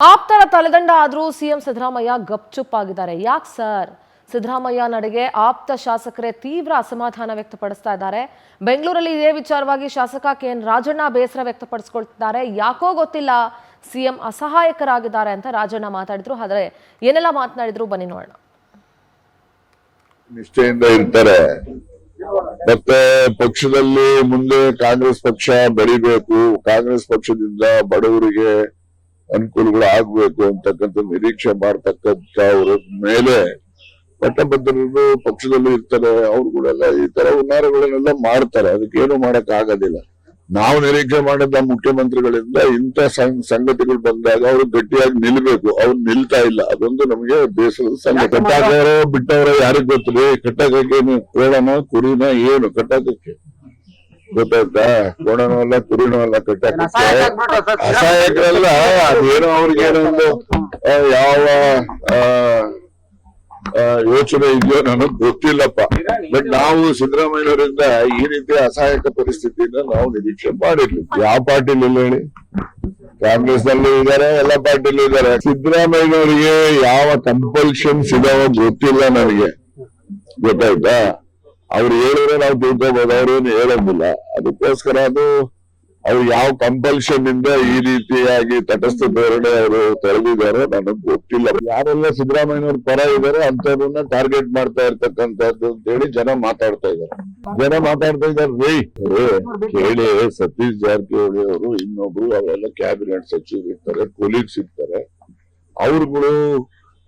ಆಪ್ತರ ತಲೆದಂಡ ಆದರೂ ಸಿಎಂ ಸಿದ್ದರಾಮಯ್ಯ ಗಪ್ಚುಪ್ ಆಗಿದ್ದಾರೆ. ಯಾಕೆ ಸರ್? ಸಿದ್ದರಾಮಯ್ಯ ನಡೆಗೆ ಆಪ್ತ ಶಾಸಕರೇ ತೀವ್ರ ಅಸಮಾಧಾನ ವ್ಯಕ್ತಪಡಿಸ್ತಾ ಇದ್ದಾರೆ. ಬೆಂಗಳೂರಲ್ಲಿ ಇದೇ ವಿಚಾರವಾಗಿ ಶಾಸಕ ಕೆಎನ್ ರಾಜಣ್ಣ ಬೇಸರ ವ್ಯಕ್ತಪಡಿಸಿಕೊಳ್ತಿದ್ದಾರೆ. ಯಾಕೋ ಗೊತ್ತಿಲ್ಲ ಸಿಎಂ ಅಸಹಾಯಕರಾಗಿದ್ದಾರೆ ಅಂತ ರಾಜಣ್ಣ ಮಾತಾಡಿದ್ರು. ಆದರೆ ಏನೆಲ್ಲ ಮಾತನಾಡಿದ್ರು ಬನ್ನಿ ನೋಡೋಣ. ನಿಷ್ಠೆಯಿಂದ ಇರ್ತಾರೆ. ಮತ್ತೆ ಪಕ್ಷದಲ್ಲಿ ಮುಂದೆ ಕಾಂಗ್ರೆಸ್ ಪಕ್ಷ ಬೆಳಿಬೇಕು, ಕಾಂಗ್ರೆಸ್ ಪಕ್ಷದಿಂದ ಬಡವರಿಗೆ ಅನುಕೂಲಗಳು ಆಗ್ಬೇಕು ಅಂತಕ್ಕಂಥ ನಿರೀಕ್ಷೆ ಮಾಡ್ತಕ್ಕಂಥವ್ರ ಮೇಲೆ ಪಟ್ಟಭದ್ರರು ಪಕ್ಷದಲ್ಲಿ ಇರ್ತಾರೆ. ಅವ್ರುಗಳೆಲ್ಲ ಈ ತರ ಹುನ್ನಾರಗಳನ್ನೆಲ್ಲ ಮಾಡ್ತಾರೆ. ಅದಕ್ಕೇನು ಮಾಡಕ್ ಆಗೋದಿಲ್ಲ. ನಾವು ನಿರೀಕ್ಷೆ ಮಾಡಿದ ಮುಖ್ಯಮಂತ್ರಿಗಳಿಂದ ಇಂಥ ಸಂಗತಿಗಳು ಬಂದಾಗ ಅವರು ಗಟ್ಟಿಯಾಗಿ ನಿಲ್ಬೇಕು. ಅವ್ರು ನಿಲ್ತಾ ಇಲ್ಲ. ಅದೊಂದು ನಮಗೆ ಬೇಸರದ ಸಂಗತಿ. ಕಟ್ಟಾಕವರೋ ಬಿಟ್ಟವರೋ ಯಾರಿಗ್ ಗೊತ್ತಿರಿ. ಕಟ್ಟಾಕೇನು ಕೋಣನ ಕುರಿನ ಏನು ಕಟ್ಟಾಕಕ್ಕೆ ಗೊತ್ತಾಯ್ತಾ? ಕೋಣನೂ ಅಲ್ಲ ಕುರಿನೂ ಅಲ್ಲ ಕಟ್ಟಾಕಕ್ಕೆ. ಅಸಹಾಯಕರಲ್ಲ. ಅದೇನೋ ಅವ್ರಿಗೇನೋ ಒಂದು ಯಾವ ಯೋಚನೆ ಇದೆಯೋ ನನಗ್ ಗೊತ್ತಿಲ್ಲಪ್ಪ. ಬಟ್ ನಾವು ಸಿದ್ದರಾಮಯ್ಯವರಿಂದ ಈ ರೀತಿ ಅಸಹಾಯಕ ಪರಿಸ್ಥಿತಿಯಿಂದ ನಾವು ನಿರೀಕ್ಷೆ ಮಾಡಿರ್ಲಿಲ್ಲ. ಯಾವ ಪಾರ್ಟಿಲಿ ಇಲ್ಲ ಹೇಳಿ? ಕಾಂಗ್ರೆಸ್ ನಲ್ಲೂ ಇದ್ದಾರೆ, ಎಲ್ಲ ಪಾರ್ಟಿಲೂ ಇದ್ದಾರೆ. ಸಿದ್ದರಾಮಯ್ಯನವರಿಗೆ ಯಾವ ಕಂಪಲ್ಷನ್ಸ್ ಇದಾವ ಗೊತ್ತಿಲ್ಲ ನನಗೆ. ಗೊತ್ತಾಯ್ತಾ? ಅವ್ರು ಹೇಳಿದ್ರೆ ನಾವು ತಿಳ್ಕೋಬಹುದು, ಅವ್ರೇನು ಹೇಳೋದಿಲ್ಲ. ಅದಕ್ಕೋಸ್ಕರ ಅದು ಅವ್ರು ಯಾವ ಕಂಪಲ್ಷನ್ ಇಂದ ಈ ರೀತಿಯಾಗಿ ತಟಸ್ಥ ಧೋರಣೆ ಅವರು ತೊಳೆದಿದ್ದಾರೆ ನನಗ್ ಗೊತ್ತಿಲ್ಲ. ಯಾರೆಲ್ಲ ಸಿದ್ದರಾಮಯ್ಯನವ್ರ ಪರ ಇದ್ದಾರೆ ಅಂತವ್ರನ್ನ ಟಾರ್ಗೆಟ್ ಮಾಡ್ತಾ ಇರ್ತಕ್ಕಂಥದ್ದು ಅಂತ ಹೇಳಿ ಜನ ಮಾತಾಡ್ತಾ ಇದ್ದಾರೆ. ಕೇಳಿ, ಸತೀಶ್ ಜಾರಕಿಹೊಳಿ ಅವರು ಇನ್ನೊಬ್ರು ಅವೆಲ್ಲ ಕ್ಯಾಬಿನೆಟ್ ಸಚಿವರು ಇರ್ತಾರೆ, ಕೊಲೀಗ್ಸ್ ಇರ್ತಾರೆ. ಅವ್ರುಗಳು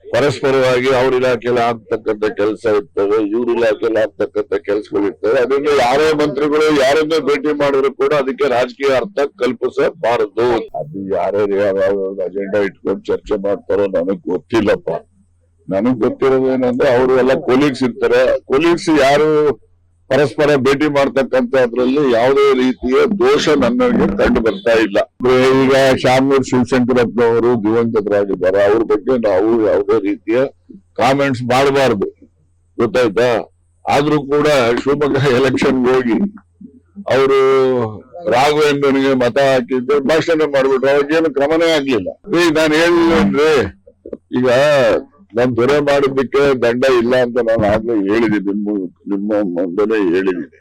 ಪರಸ್ಪರವಾಗಿ ಅವ್ರ ಇಲಾಖೆಯಲ್ಲಿ ಆಗ್ತಕ್ಕಂಥ ಕೆಲಸ ಇರ್ತವೆ, ಇವ್ರ ಇಲಾಖೆಯಲ್ಲಿ ಆಗ್ತಕ್ಕಂಥ ಕೆಲಸಗಳು ಇರ್ತವೆ. ಅದರಿಂದ ಯಾರೇ ಮಂತ್ರಿಗಳು ಯಾರನ್ನೇ ಭೇಟಿ ಮಾಡಿದ್ರು ಕೂಡ ಅದಕ್ಕೆ ರಾಜಕೀಯ ಅರ್ಥ ಕಲ್ಪಿಸಬಾರದು. ಅದು ಯಾರ್ಯಾರು ಯಾವ ಅಜೆಂಡಾ ಇಟ್ಕೊಂಡು ಚರ್ಚೆ ಮಾಡ್ತಾರೋ ನನಗ್ ಗೊತ್ತಿಲ್ಲಪ್ಪ. ನನಗ್ ಗೊತ್ತಿರೋದೇನಂದ್ರೆ ಅವರು ಎಲ್ಲ ಕೊಲೀಗ್ಸ್ ಇರ್ತಾರೆ. ಕೊಲೀಗ್ಸ್ ಯಾರು ಪರಸ್ಪರ ಭೇಟಿ ಮಾಡ್ತಕ್ಕಂಥದ್ರಲ್ಲಿ ಯಾವುದೇ ರೀತಿಯ ದೋಷ ನನಗೆ ಕಂಡು ಬರ್ತಾ ಇಲ್ಲ. ಈಗ ಶಾಮನೂರ್ ಶಿವಶಂಕರಪ್ಪ ಅವರು ದಿವಂಗತರಾಗಿದ್ದಾರೆ. ಅವ್ರ ಬಗ್ಗೆ ನಾವು ಯಾವುದೇ ರೀತಿಯ ಕಾಮೆಂಟ್ಸ್ ಮಾಡಬಾರ್ದು. ಗೊತ್ತಾಯ್ತಾ? ಆದ್ರೂ ಕೂಡ ಶಿವಮೊಗ್ಗ ಎಲೆಕ್ಷನ್ ಹೋಗಿ ಅವರು ರಾಘವೇಂದ್ರನಿಗೆ ಮತ ಹಾಕಿದ್ದು ಭಾಷಣ ಮಾಡ್ಬಿಟ್ರು. ಅವಾಗೇನು ಕ್ರಮನೇ ಆಗ್ಲಿಲ್ಲ. ನಾನು ಹೇಳಿಲ್ಲ ಅಂದ್ರೆ ಈಗ ನಾನು ದೊರೆ ಮಾಡಿದ್ದಕ್ಕೆ ದಂಡ ಇಲ್ಲ ಅಂತ ನಾನು ಆಗ್ಲೇ ಹೇಳಿದ್ದೀನಿ, ನಿಮ್ಮ ಮುಂದೆನೆ ಹೇಳಿದ್ದೀನಿ.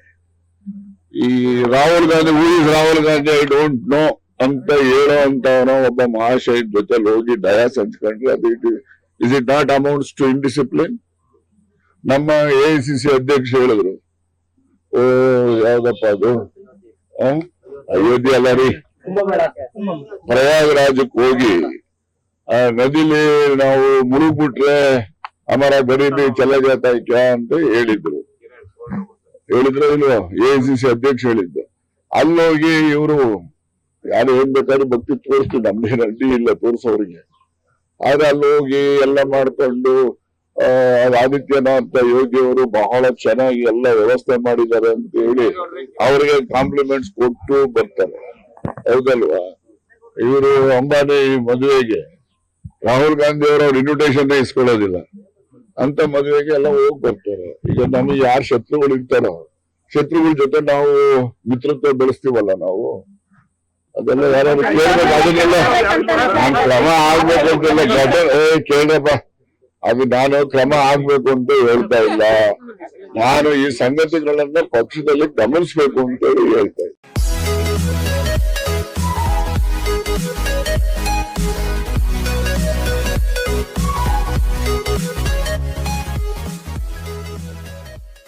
ಈ Rahul Gandhi I don't know ಅಂತ ಹೇಳೋ ಅಂತವನ ಒಬ್ಬ ಮಹಾಶಯ ಜೊತೆ ಹೋಗಿ ಡಯಾಸ್ ಹಂಚ್ಕೊಂಡ್ರೆ ಅದು is it not amounts to indiscipline? ನಮ್ಮ AICC ಅಧ್ಯಕ್ಷ ಹೇಳಿದ್ರು, ಯಾವ್ದಪ್ಪ ಅದು ಅಯೋಧ್ಯೆ ಅಲ್ಲ ರೀ, ಪ್ರಯಾಗರಾಜಕ್ಕೆ ಹೋಗಿ ಆ ನದಿಲಿ ನಾವು ಮುಳುಗ್ಬಿಟ್ರೆ ಅಮರ ಗರೀಬಿ ಚಲ ಜಾತಾ ಕ್ಯಾ ಅಂತ ಹೇಳಿದ್ರು ಇಲ್ವೋ? AICC ಅಧ್ಯಕ್ಷ ಹೇಳಿದ್ದು. ಅಲ್ಲೋಗಿ ಇವರು ಯಾರು ಏನ್ ಬೇಕಾದ್ರೂ ಭಕ್ತಿ ತೋರಿಸ್ತು, ನಮ್ದೇನು ಅಡ್ಡಿ ಇಲ್ಲ ತೋರಿಸೋರಿಗೆ. ಆದ್ರೆ ಅಲ್ಲೋಗಿ ಎಲ್ಲ ಮಾಡ್ಕೊಂಡು ಆದಿತ್ಯನಾಥ್ ಯೋಗಿ ಅವರು ಬಹಳ ಚೆನ್ನಾಗಿ ಎಲ್ಲ ವ್ಯವಸ್ಥೆ ಮಾಡಿದ್ದಾರೆ ಅಂತ ಹೇಳಿ ಅವರಿಗೆ ಕಾಂಪ್ಲಿಮೆಂಟ್ಸ್ ಕೊಟ್ಟು ಬರ್ತಾರೆ. ಹೌದಲ್ವಾ? ಇವರು ಅಂಬಾನಿ ಮದುವೆಗೆ ರಾಹುಲ್ ಗಾಂಧಿ ಅವ್ರ ಇನ್ವಿಟೇಷನ್ ಇಸ್ಕೊಳ್ಳೋದಿಲ್ಲ ಅಂತ ಮದುವೆಗೆ ಎಲ್ಲ ಹೋಗಿ ಬರ್ತಾರೆ. ಈಗ ನಮಗೆ ಯಾರು ಶತ್ರುಗಳು ಇರ್ತಾರೋ ಶತ್ರುಗಳ ಜೊತೆ ನಾವು ಮಿತ್ರತ್ವ ಬೆಳೆಸ್ತೀವಲ್ಲ ನಾವು, ಅದೆಲ್ಲ ಯಾರು ಕೇಳ್ಬೇಕು. ಅದನ್ನೆಲ್ಲ ನಾನು ಕ್ರಮ ಆಗ್ಬೇಕು ಅಂತೆಲ್ಲ ಕೇಳ್ರಪ್ಪ, ಅದು ನಾನು ಕ್ರಮ ಆಗ್ಬೇಕು ಅಂತ ಹೇಳ್ತಾ ಇಲ್ಲ. ನಾನು ಈ ಸಂಗತಿಗಳನ್ನ ಪಕ್ಷದಲ್ಲಿ ಗಮನಿಸ್ಬೇಕು ಅಂತ ಹೇಳಿ ಹೇಳ್ತಾ ಇದ್ದೆ.